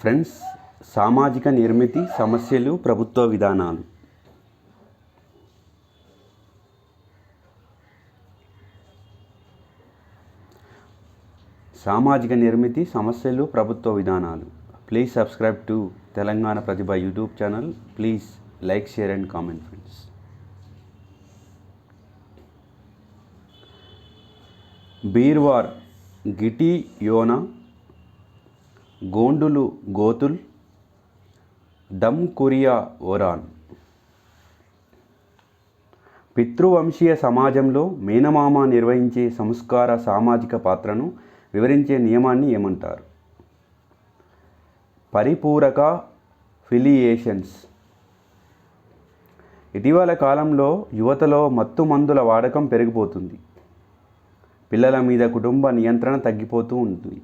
Friends, సామాజిక నిర్మితి సమస్యలు, ప్రభుత్వ విధానాలు. సామాజిక నిర్మితి సమస్యలు, ప్రభుత్వ విధానాలు. Please subscribe to Telangana Pratibha YouTube channel. Please like, share and comment friends. బీర్వార్ గిటి యోన, గోండులు గోతుల్, దమ్ కొరియా ఓరాన్. పితృవంశీయ సమాజంలో మేనమామ నిర్వహించే సంస్కార సామాజిక పాత్రను వివరించే నియమాన్ని ఏమంటారు? పరిపూరక ఫిలియేషన్స్. ఇటీవల కాలంలో యువతలో మత్తు మందుల వాడకం పెరిగిపోతుంది. పిల్లల మీద కుటుంబ నియంత్రణ తగ్గిపోతూ ఉంటుంది.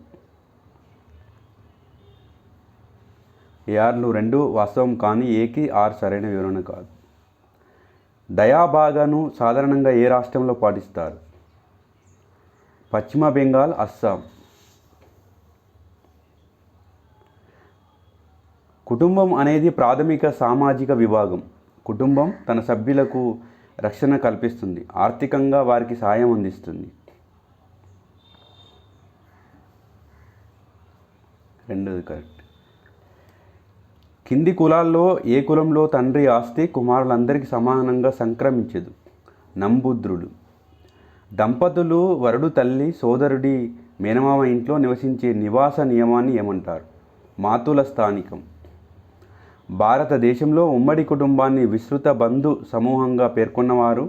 ఏఆర్లు రెండు వాస్తవం, కానీ ఏకి ఆర్ సరైన వివరణ కాదు. దయాబాగాను సాధారణంగా ఏ రాష్ట్రంలో పాటిస్తారు? పశ్చిమ బెంగాల్, అస్సాం. కుటుంబం అనేది ప్రాథమిక సామాజిక విభాగం. కుటుంబం తన సభ్యులకు రక్షణ కల్పిస్తుంది, ఆర్థికంగా వారికి సాయం అందిస్తుంది. రెండోది కరెక్ట్. కింది కులాల్లో ఏ కులంలో తండ్రి ఆస్తి కుమారులందరికీ సమానంగా సంక్రమించదు? నంబూద్రులు. దంపతులు వరుడు తల్లి సోదరుడి మేనమామ ఇంట్లో నివసించే నివాస నియమాన్ని ఏమంటారు? మాతుల స్థానికం. భారతదేశంలో ఉమ్మడి కుటుంబాన్ని విస్తృత బంధు సమూహంగా పేర్కొన్నవారు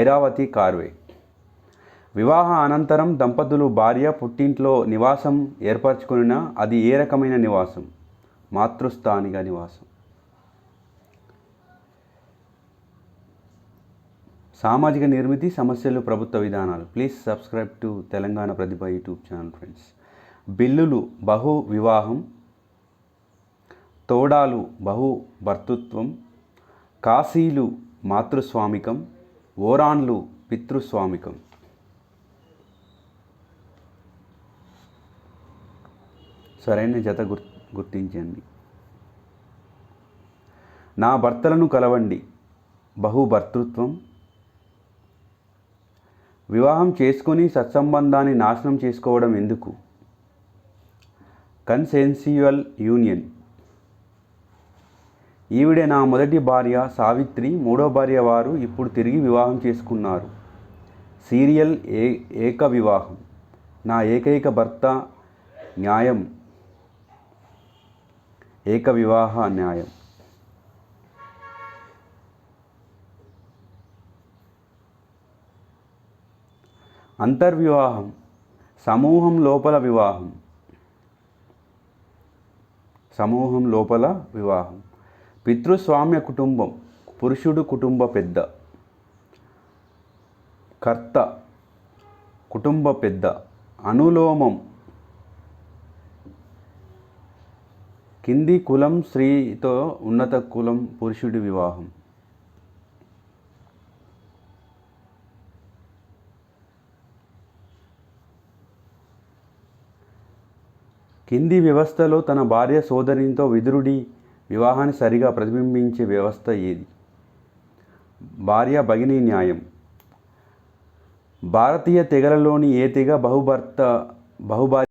ఐరావతి కార్వే. వివాహ అనంతరం దంపతులు భార్య పుట్టింట్లో నివాసం ఏర్పరచుకున్న అది ఏ రకమైన నివాసం? మాతృస్థానిక నివాసం. సామాజిక నిర్మితి సమస్యలు, ప్రభుత్వ విధానాలు. Please subscribe to Telangana Pratibha YouTube channel friends. బిల్లులు బహు వివాహం, తోడాలు బహు భర్తృత్వం, కాశీలు మాతృస్వామికం, ఓరాన్లు పితృస్వామికం. సరైన జత గుర్తించండి. నా భర్తలను కలవండి బహుభర్తృత్వం. వివాహం చేసుకొని సత్సంబంధాన్ని నాశనం చేసుకోవడం ఎందుకు? కన్సెన్సువల్ యూనియన్. ఈవిడే నా మొదటి భార్య సావిత్రి, మూడో భార్య వారు ఇప్పుడు తిరిగి వివాహం చేసుకున్నారు. సీరియల్ ఏక వివాహం. నా ఏకైక భర్త న్యాయం. ఏక వివాహ న్యాయం. అంతర్వివాహం. సమూహం లోపల వివాహం. సమూహం లోపల వివాహం. పితృస్వామ్య కుటుంబం. పురుషుడు కుటుంబ పెద్ద. కర్త కుటుంబ పెద్ద. అనులోమం. కింది కులం స్త్రీతో ఉన్నత కులం పురుషుడి వివాహం. కింది వ్యవస్థలో తన భార్య సోదరితో విదురుడి వివాహాన్ని సరిగా ప్రతిబింబించే వ్యవస్థ ఏది? భార్య భగిని న్యాయం. భారతీయ తెగలలోని ఏ తెగ బహుభార్య